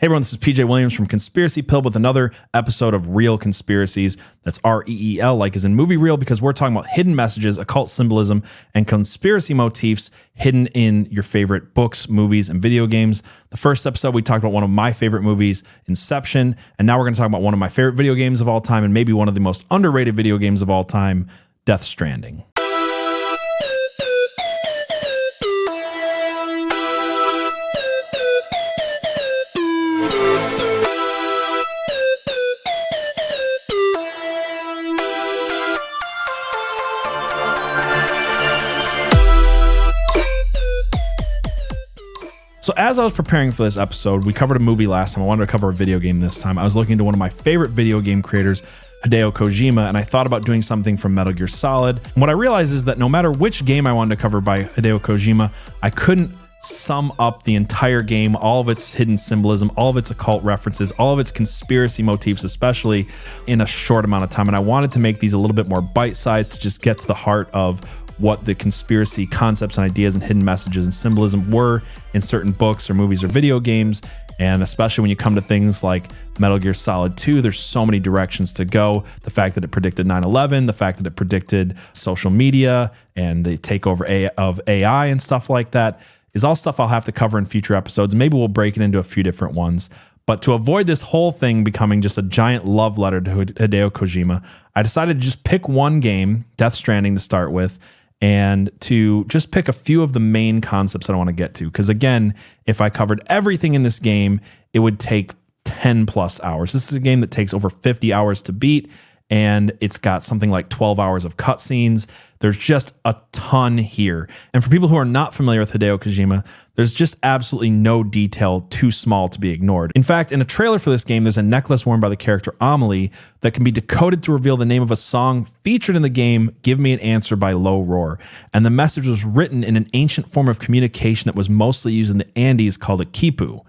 Hey everyone, this is PJ Williams from Conspiracy Pill with another episode of Real Conspiracies. That's REEL, like as in movie reel, because we're talking about hidden messages, occult symbolism, and conspiracy motifs hidden in your favorite books, movies, and video games. The first episode, we talked about one of my favorite movies, Inception, and now we're going to talk about one of my favorite video games of all time, and maybe one of the most underrated video games of all time, Death Stranding. So as I was preparing for this episode, we covered a movie last time. I wanted to cover a video game this time. I was looking into one of my favorite video game creators, Hideo Kojima, and I thought about doing something from Metal Gear Solid. And what I realized is that no matter which game I wanted to cover by Hideo Kojima, I couldn't sum up the entire game, all of its hidden symbolism, all of its occult references, all of its conspiracy motifs, especially in a short amount of time. And I wanted to make these a little bit more bite-sized to just get to the heart of what the conspiracy concepts and ideas and hidden messages and symbolism were in certain books or movies or video games. And especially when you come to things like Metal Gear Solid 2, there's so many directions to go. The fact that it predicted 9/11, the fact that it predicted social media and the takeover of AI and stuff like that is all stuff I'll have to cover in future episodes. Maybe we'll break it into a few different ones. But to avoid this whole thing becoming just a giant love letter to Hideo Kojima, I decided to just pick one game, Death Stranding, to start with, and to just pick a few of the main concepts that I want to get to. Because again, if I covered everything in this game, it would take 10 plus hours. This is a game that takes over 50 hours to beat, and it's got something like 12 hours of cutscenes. There's just a ton here. And for people who are not familiar with Hideo Kojima, there's just absolutely no detail too small to be ignored. In fact, in a trailer for this game, there's a necklace worn by the character Amelie that can be decoded to reveal the name of a song featured in the game, Give Me an Answer by Low Roar. And the message was written in an ancient form of communication that was mostly used in the Andes called a quipu.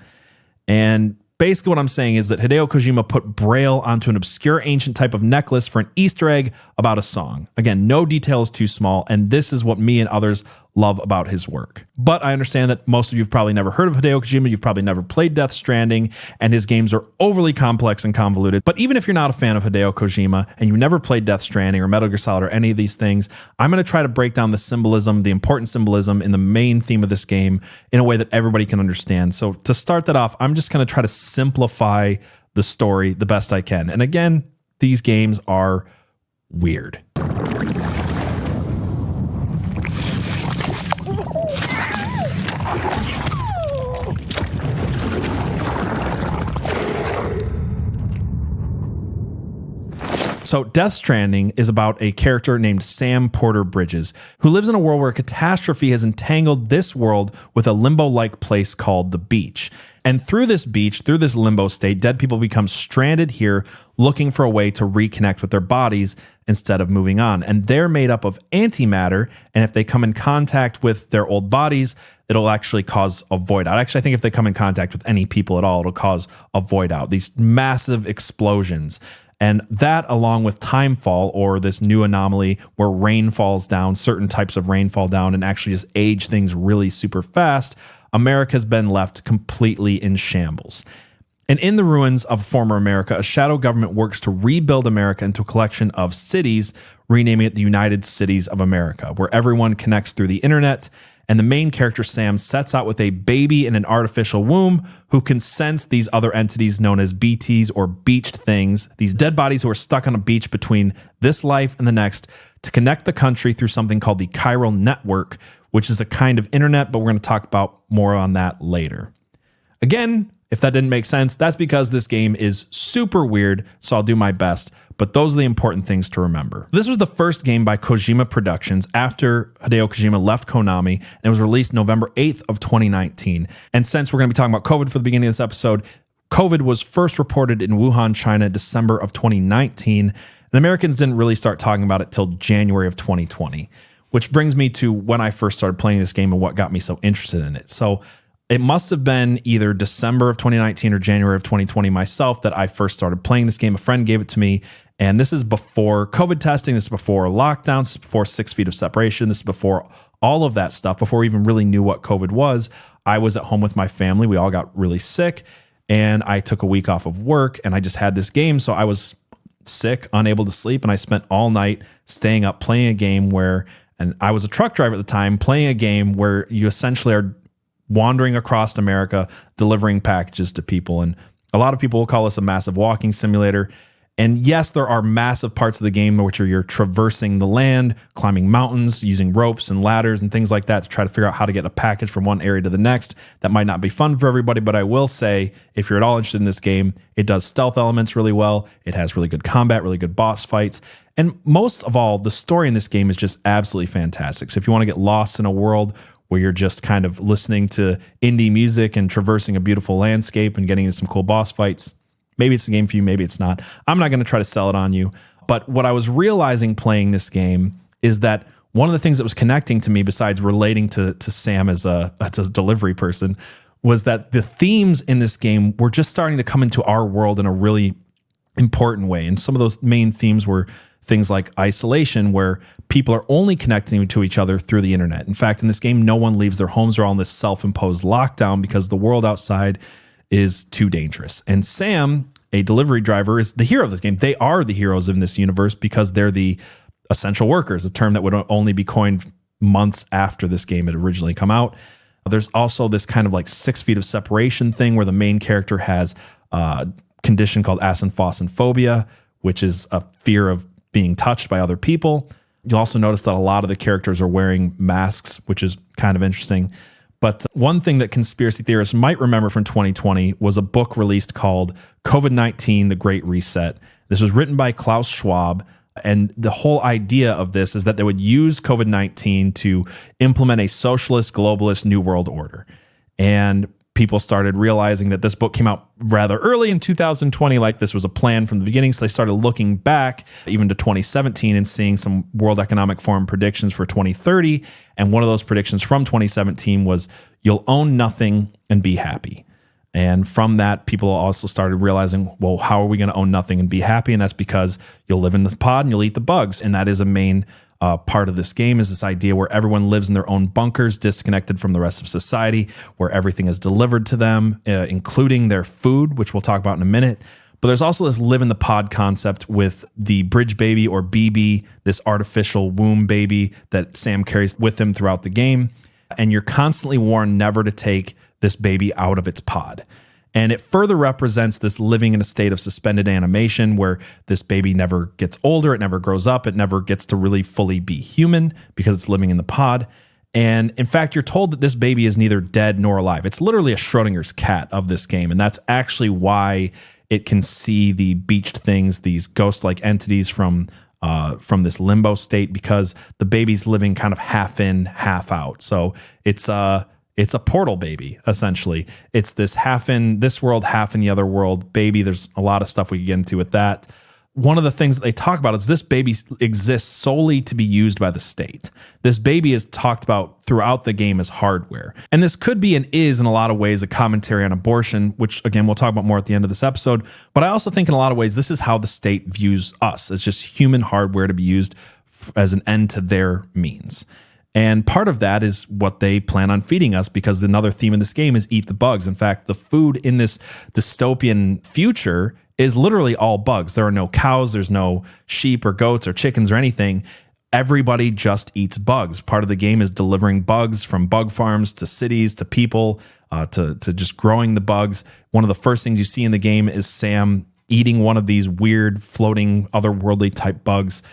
And basically what I'm saying is that Hideo Kojima put Braille onto an obscure ancient type of necklace for an Easter egg about a song. Again, no detail is too small, and this is what me and others love about his work. But I understand that most of you have probably never heard of Hideo Kojima, you've probably never played Death Stranding, and his games are overly complex and convoluted. But even if you're not a fan of Hideo Kojima, and you've never played Death Stranding or Metal Gear Solid or any of these things, I'm going to try to break down the symbolism, the important symbolism in the main theme of this game in a way that everybody can understand. So to start that off, I'm just going to try to simplify the story the best I can. And again, these games are weird. So Death Stranding is about a character named Sam Porter Bridges, who lives in a world where a catastrophe has entangled this world with a limbo-like place called the beach. And through this beach, through this limbo state, dead people become stranded here looking for a way to reconnect with their bodies instead of moving on. And they're made up of antimatter, and if they come in contact with their old bodies, it'll actually cause a void out. Actually, I think if they come in contact with any people at all, it'll cause a void out. These massive explosions. And that, along with timefall, or this new anomaly where rain falls down, certain types of rain fall down and actually just age things really super fast, America's been left completely in shambles. And in the ruins of former America, a shadow government works to rebuild America into a collection of cities, renaming it the United Cities of America, where everyone connects through the internet. And the main character, Sam, sets out with a baby in an artificial womb who can sense these other entities known as BTs, or beached things, these dead bodies who are stuck on a beach between this life and the next, to connect the country through something called the chiral network, which is a kind of internet, but we're going to talk about more on that later. Again, if that didn't make sense, that's because this game is super weird, so I'll do my best. But those are the important things to remember. This was the first game by Kojima Productions after Hideo Kojima left Konami, and it was released November 8th of 2019. And since we're going to be talking about COVID for the beginning of this episode, COVID was first reported in Wuhan, China, December of 2019, and Americans didn't really start talking about it till January of 2020, which brings me to when I first started playing this game and what got me so interested in it. So it must have been either December of 2019 or January of 2020 myself that I first started playing this game. A friend gave it to me, and this is before COVID testing, this is before lockdowns, this is before 6 feet of separation, this is before all of that stuff, before we even really knew what COVID was. I was at home with my family. We all got really sick, and I took a week off of work and I just had this game. So I was sick, unable to sleep, and I spent all night staying up playing a game where, and I was a truck driver at the time, playing a game where you essentially are wandering across America, delivering packages to people. And a lot of people will call this a massive walking simulator. And yes, there are massive parts of the game which are you're traversing the land, climbing mountains, using ropes and ladders and things like that to try to figure out how to get a package from one area to the next. That might not be fun for everybody, but I will say, if you're at all interested in this game, it does stealth elements really well. It has really good combat, really good boss fights. And most of all, the story in this game is just absolutely fantastic. So if you want to get lost in a world where you're just kind of listening to indie music and traversing a beautiful landscape and getting into some cool boss fights, maybe it's the game for you, maybe it's not. I'm not going to try to sell it on you. But what I was realizing playing this game is that one of the things that was connecting to me, besides relating to Sam as a delivery person, was that the themes in this game were just starting to come into our world in a really important way. And some of those main themes were things like isolation, where people are only connecting to each other through the internet. In fact, in this game, no one leaves their homes. They're all in this self-imposed lockdown because the world outside is too dangerous. And Sam, a delivery driver, is the hero of this game. They are the heroes in this universe because they're the essential workers, a term that would only be coined months after this game had originally come out. There's also this kind of like 6 feet of separation thing where the main character has a condition called asymphophobia, which is a fear of being touched by other people. You'll also notice that a lot of the characters are wearing masks, which is kind of interesting. But one thing that conspiracy theorists might remember from 2020 was a book released called COVID-19, The Great Reset. This was written by Klaus Schwab. And the whole idea of this is that they would use COVID-19 to implement a socialist, globalist New World Order. And people started realizing that this book came out rather early in 2020, like this was a plan from the beginning. So they started looking back even to 2017 and seeing some World Economic Forum predictions for 2030. And one of those predictions from 2017 was you'll own nothing and be happy. And from that, people also started realizing, well, how are we going to own nothing and be happy? And that's because you'll live in this pod and you'll eat the bugs. And that is a main part of this game, is this idea where everyone lives in their own bunkers, disconnected from the rest of society, where everything is delivered to them, including their food, which we'll talk about in a minute. But there's also this live in the pod concept with the bridge baby, or BB, this artificial womb baby that Sam carries with him throughout the game. And you're constantly warned never to take this baby out of its pod. And it further represents this living in a state of suspended animation where this baby never gets older, it never grows up, it never gets to really fully be human because it's living in the pod. And in fact, you're told that this baby is neither dead nor alive. It's literally a Schrodinger's cat of this game. And that's actually why it can see the beached things, these ghost-like entities from this limbo state, because the baby's living kind of half in, half out. So it's a portal baby, essentially. It's this half in this world, half in the other world baby. There's a lot of stuff we could get into with that. One of the things that they talk about is this baby exists solely to be used by the state. This baby is talked about throughout the game as hardware. And this could be and is in a lot of ways a commentary on abortion, which again, we'll talk about more at the end of this episode. But I also think in a lot of ways, this is how the state views us, as just human hardware to be used as an end to their means. And part of that is what they plan on feeding us, because another theme in this game is eat the bugs. In fact, the food in this dystopian future is literally all bugs. There are no cows, there's no sheep or goats or chickens or anything. Everybody just eats bugs. Part of the game is delivering bugs from bug farms to cities to people, to just growing the bugs. One of the first things you see in the game is Sam eating one of these weird floating otherworldly type bugs.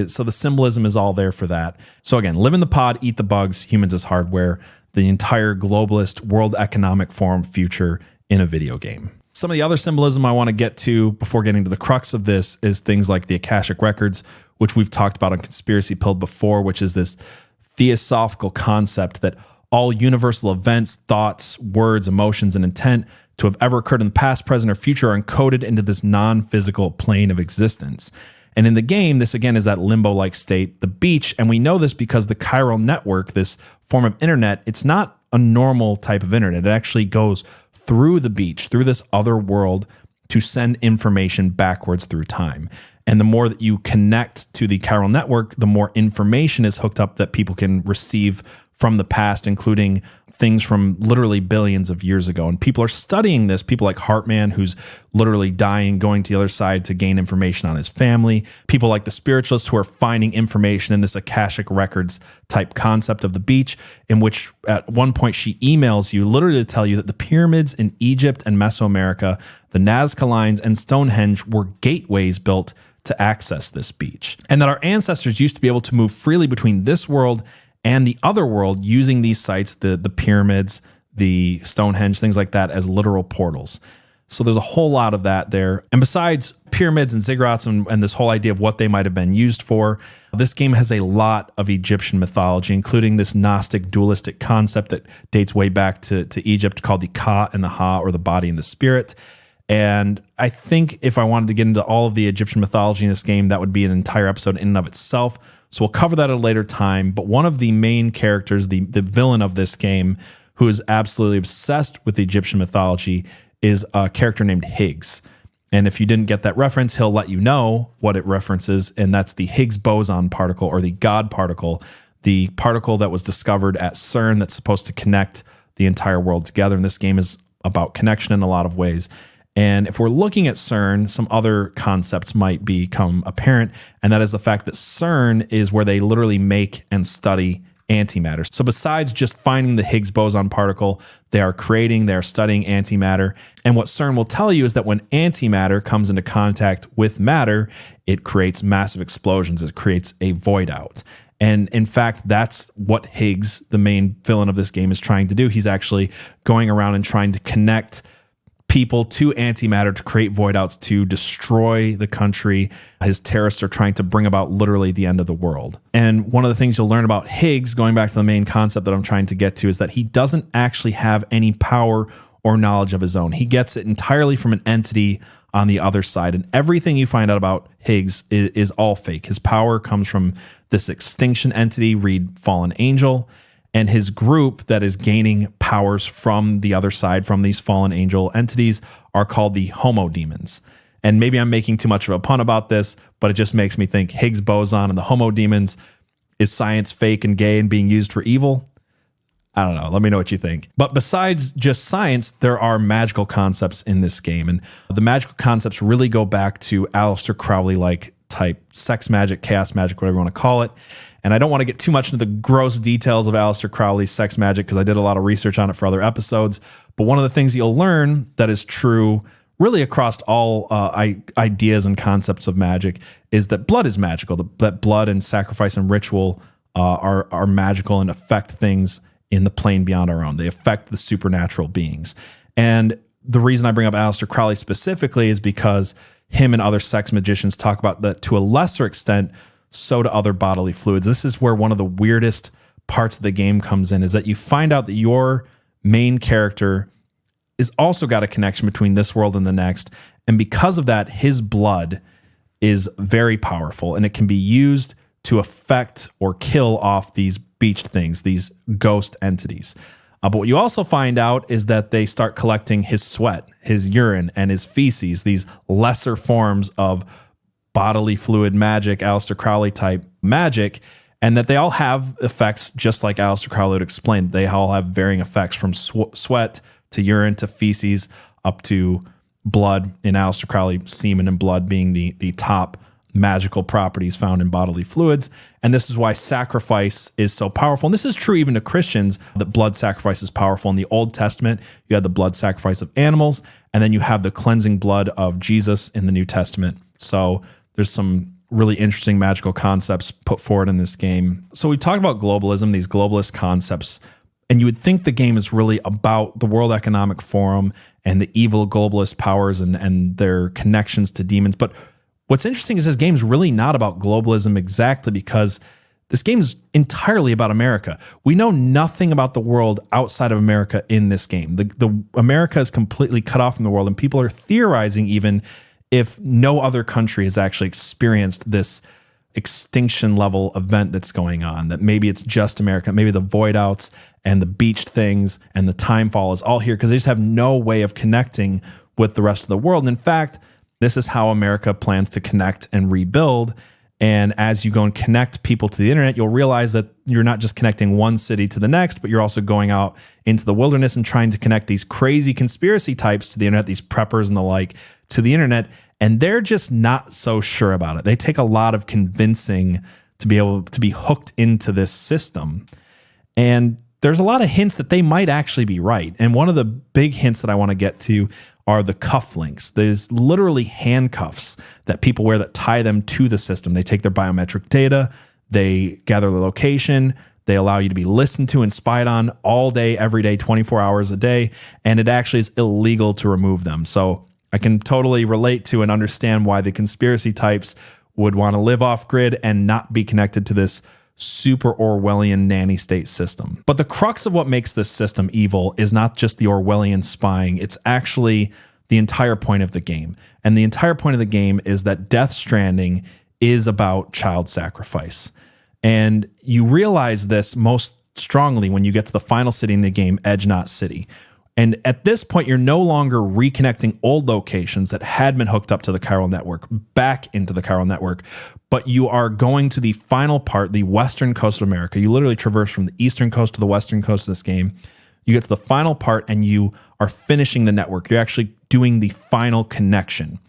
So the symbolism is all there for that. So again, live in the pod, eat the bugs, humans as hardware, the entire globalist World Economic Forum future in a video game. Some of the other symbolism I want to get to before getting to the crux of this is things like the Akashic records, which we've talked about on Conspiracy Pilled before, which is this theosophical concept that all universal events, thoughts, words, emotions, and intent to have ever occurred in the past, present, or future are encoded into this non-physical plane of existence. And in the game, this again is that limbo-like state, the beach. And we know this because the chiral network, this form of internet, it's not a normal type of internet. It actually goes through the beach, through this other world, to send information backwards through time. And the more that you connect to the chiral network, the more information is hooked up that people can receive from the past, including things from literally billions of years ago. And people are studying this. People like Hartman, who's literally dying, going to the other side to gain information on his family. People like the spiritualists who are finding information in this Akashic records type concept of the beach, in which at one point she emails you literally to tell you that the pyramids in Egypt and Mesoamerica, the Nazca Lines and Stonehenge were gateways built to access this beach. And that our ancestors used to be able to move freely between this world and the other world using these sites, the pyramids, the Stonehenge, things like that, as literal portals. So there's a whole lot of that there. And besides pyramids and ziggurats and this whole idea of what they might have been used for, this game has a lot of Egyptian mythology, including this Gnostic dualistic concept that dates way back to Egypt called the Ka and the Ha, or the body and the spirit. And I think if I wanted to get into all of the Egyptian mythology in this game, that would be an entire episode in and of itself. So we'll cover that at a later time. But one of the main characters, the villain of this game, who is absolutely obsessed with the Egyptian mythology, is a character named Higgs. And if you didn't get that reference, he'll let you know what it references, and that's the Higgs boson particle, or the God particle, the particle that was discovered at CERN that's supposed to connect the entire world together. And this game is about connection in a lot of ways. And if we're looking at CERN, some other concepts might become apparent, and that is the fact that CERN is where they literally make and study antimatter. So besides just finding the Higgs boson particle, they are studying antimatter. And what CERN will tell you is that when antimatter comes into contact with matter, it creates massive explosions. It creates a void out. And in fact, that's what Higgs, the main villain of this game, is trying to do. He's actually going around and trying to connect people to antimatter to create void outs to destroy the country. His terrorists are trying to bring about literally the end of the world. And one of the things you'll learn about Higgs, going back to the main concept that I'm trying to get to, is that he doesn't actually have any power or knowledge of his own. He gets it entirely from an entity on the other side. And everything you find out about Higgs is all fake. His power comes from this extinction entity, read Fallen Angel, and his group that is gaining powers from the other side, from these fallen angel entities, are called the Homo Demons. And maybe I'm making too much of a pun about this, but it just makes me think Higgs boson and the Homo Demons, is science fake and gay and being used for evil? I don't know. Let me know what you think. But besides just science, there are magical concepts in this game. And the magical concepts really go back to Aleister Crowley-like type sex magic, chaos magic, whatever you want to call it. And I don't want to get too much into the gross details of Aleister Crowley's sex magic because I did a lot of research on it for other episodes. But one of the things you'll learn that is true really across all ideas and concepts of magic is that blood is magical, that blood and sacrifice and ritual are magical and affect things in the plane beyond our own. They affect the supernatural beings. And the reason I bring up Aleister Crowley specifically is because him and other sex magicians talk about that to a lesser extent, so do other bodily fluids. This is where one of the weirdest parts of the game comes in, is that you find out that your main character is also got a connection between this world and the next. And because of that, his blood is very powerful and it can be used to affect or kill off these beached things, these ghost entities. But what you also find out is that they start collecting his sweat, his urine, and his feces, these lesser forms of bodily fluid magic, Aleister Crowley type magic, and that they all have effects just like Aleister Crowley would explain. They all have varying effects from sweat to urine to feces up to blood. In Aleister Crowley, semen and blood being the top magical properties found in bodily fluids. And this is why sacrifice is so powerful. And this is true even to Christians, that blood sacrifice is powerful. In the Old Testament, you had the blood sacrifice of animals, and then you have the cleansing blood of Jesus in the New Testament. So there's some really interesting magical concepts put forward in this game. So we talked about globalism, these globalist concepts, and you would think the game is really about the World Economic Forum and the evil globalist powers and their connections to demons. But what's interesting is this game's really not about globalism exactly, because this game is entirely about America. We know nothing about the world outside of America in this game. The America is completely cut off from the world, and people are theorizing even if no other country has actually experienced this extinction level event that's going on, that maybe it's just America, maybe the void outs and the beached things and the time fall is all here because they just have no way of connecting with the rest of the world. And in fact, this is how America plans to connect and rebuild. And as you go and connect people to the internet, you'll realize that you're not just connecting one city to the next, but you're also going out into the wilderness and trying to connect these crazy conspiracy types to the internet, these preppers and the like, to the internet. And they're just not so sure about it. They take a lot of convincing to be able to be hooked into this system. And there's a lot of hints that they might actually be right. And one of the big hints that I want to get to are the cufflinks. There's literally handcuffs that people wear that tie them to the system. They take their biometric data, they gather the location, they allow you to be listened to and spied on all day, every day, 24 hours a day, and it actually is illegal to remove them. So I can totally relate to and understand why the conspiracy types would want to live off grid and not be connected to this super Orwellian nanny state system. But the crux of what makes this system evil is not just the Orwellian spying, it's actually the entire point of the game. And the entire point of the game is that Death Stranding is about child sacrifice. And you realize this most strongly when you get to the final city in the game, Edge Knot City. And at this point, you're no longer reconnecting old locations that had been hooked up to the chiral network back into the chiral network, but you are going to the final part, the western coast of America. You literally traverse from the eastern coast to the western coast of this game. You get to the final part and you are finishing the network. You're actually doing the final connection.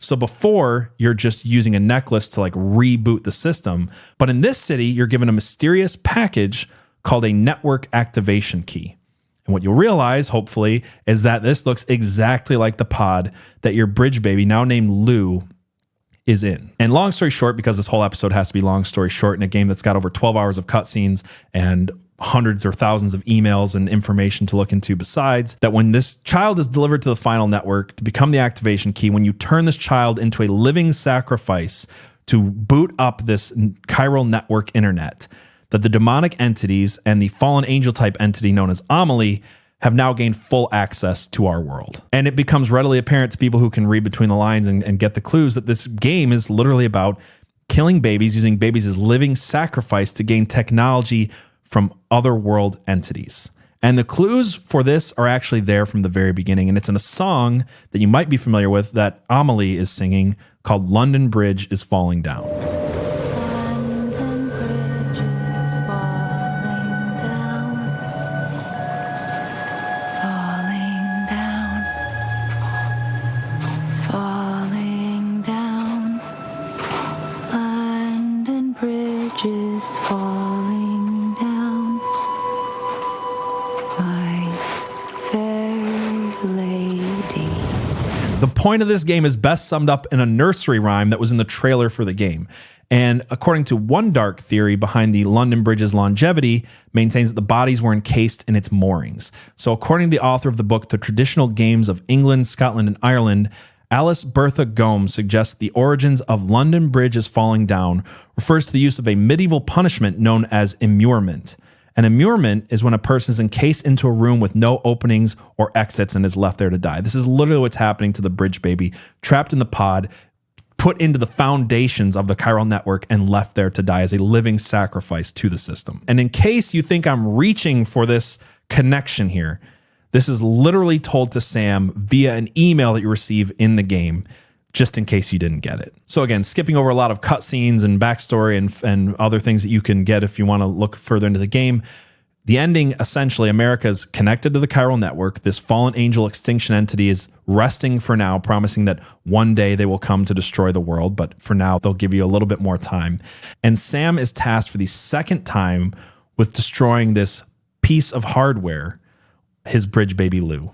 So before, you're just using a necklace to like reboot the system. But in this city, you're given a mysterious package called a network activation key. And what you'll realize, hopefully, is that this looks exactly like the pod that your bridge baby, now named Lou, is in. And long story short, because this whole episode has to be long story short in a game that's got over 12 hours of cutscenes and hundreds or thousands of emails and information to look into besides, that when this child is delivered to the final network to become the activation key, when you turn this child into a living sacrifice to boot up this chiral network internet, that the demonic entities and the fallen angel type entity known as Amelie have now gained full access to our world. And it becomes readily apparent to people who can read between the lines and get the clues that this game is literally about killing babies, using babies as living sacrifice to gain technology from other world entities. And the clues for this are actually there from the very beginning. And it's in a song that you might be familiar with that Amelie is singing called London Bridge is Falling Down. Falling down, my fair lady. The point of this game is best summed up in a nursery rhyme that was in the trailer for the game. And according to one dark theory behind the London Bridge's longevity, maintains that the bodies were encased in its moorings. So according to the author of the book, The Traditional Games of England, Scotland, and Ireland, Alice Bertha Gomes suggests the origins of London Bridge is Falling Down refers to the use of a medieval punishment known as immurement. An immurement is when a person is encased into a room with no openings or exits and is left there to die. This is literally what's happening to the bridge baby, trapped in the pod, put into the foundations of the chiral network and left there to die as a living sacrifice to the system. And in case you think I'm reaching for this connection here, this is literally told to Sam via an email that you receive in the game, just in case you didn't get it. So again, skipping over a lot of cutscenes and backstory and other things that you can get if you want to look further into the game. The ending, essentially, America is connected to the chiral network. This fallen angel extinction entity is resting for now, promising that one day they will come to destroy the world. But for now, they'll give you a little bit more time. And Sam is tasked for the second time with destroying this piece of hardware, his bridge baby Lou,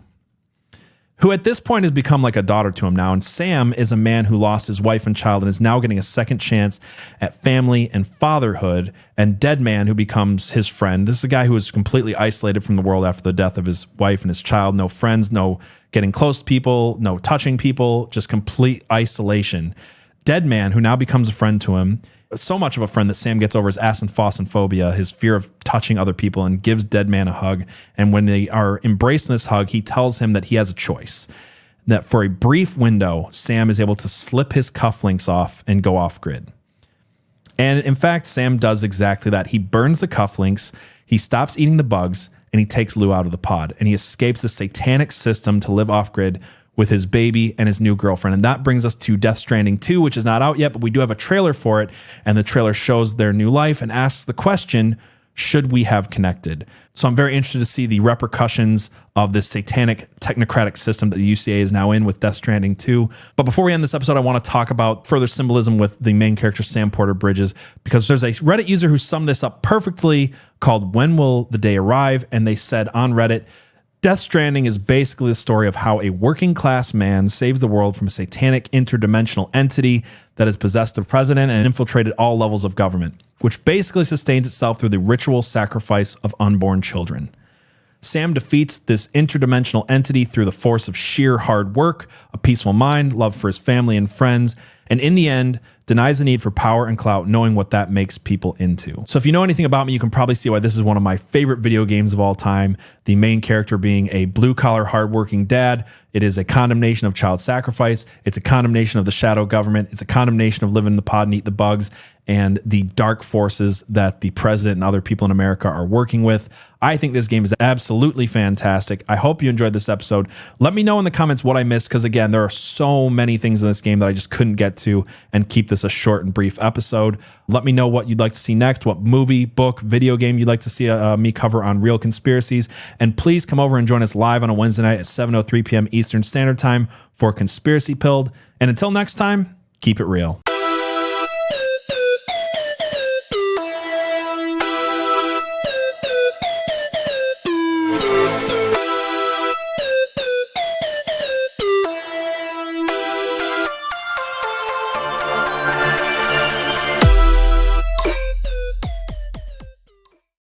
who at this point has become like a daughter to him now. And Sam is a man who lost his wife and child and is now getting a second chance at family and fatherhood. And Dead Man, who becomes his friend. This is a guy who was completely isolated from the world after the death of his wife and his child. No friends, no getting close to people, no touching people, just complete isolation. Dead Man, who now becomes a friend to him, so much of a friend that Sam gets over his phobia, his fear of touching other people, and gives Dead Man a hug. And when they are embraced in this hug, he tells him that he has a choice. That for a brief window, Sam is able to slip his cufflinks off and go off grid. And in fact, Sam does exactly that. He burns the cufflinks, he stops eating the bugs, and he takes Lou out of the pod. And he escapes the satanic system to live off grid with his baby and his new girlfriend. And that brings us to Death Stranding 2, which is not out yet, but we do have a trailer for it. And the trailer shows their new life and asks the question, should we have connected? So I'm very interested to see the repercussions of this satanic technocratic system that the UCA is now in with Death Stranding 2. But before we end this episode, I want to talk about further symbolism with the main character, Sam Porter Bridges, because there's a Reddit user who summed this up perfectly called When Will the Day Arrive? And they said on Reddit, Death Stranding is basically the story of how a working class man saves the world from a satanic interdimensional entity that has possessed the president and infiltrated all levels of government, which basically sustains itself through the ritual sacrifice of unborn children. Sam defeats this interdimensional entity through the force of sheer hard work, a peaceful mind, love for his family and friends, and in the end, denies the need for power and clout, knowing what that makes people into. So if you know anything about me, you can probably see why this is one of my favorite video games of all time. The main character being a blue-collar, hardworking dad. It is a condemnation of child sacrifice. It's a condemnation of the shadow government. It's a condemnation of living in the pod and eat the bugs and the dark forces that the president and other people in America are working with. I think this game is absolutely fantastic. I hope you enjoyed this episode. Let me know in the comments what I missed, because again, there are so many things in this game that I just couldn't get to, and keep this a short and brief episode. Let me know what you'd like to see next, what movie, book, video game you'd like to see me cover on Real Conspiracies. And please come over and join us live on a Wednesday night at 7:03 p.m. Eastern Standard Time for Conspiracy Pilled. And until next time, keep it real.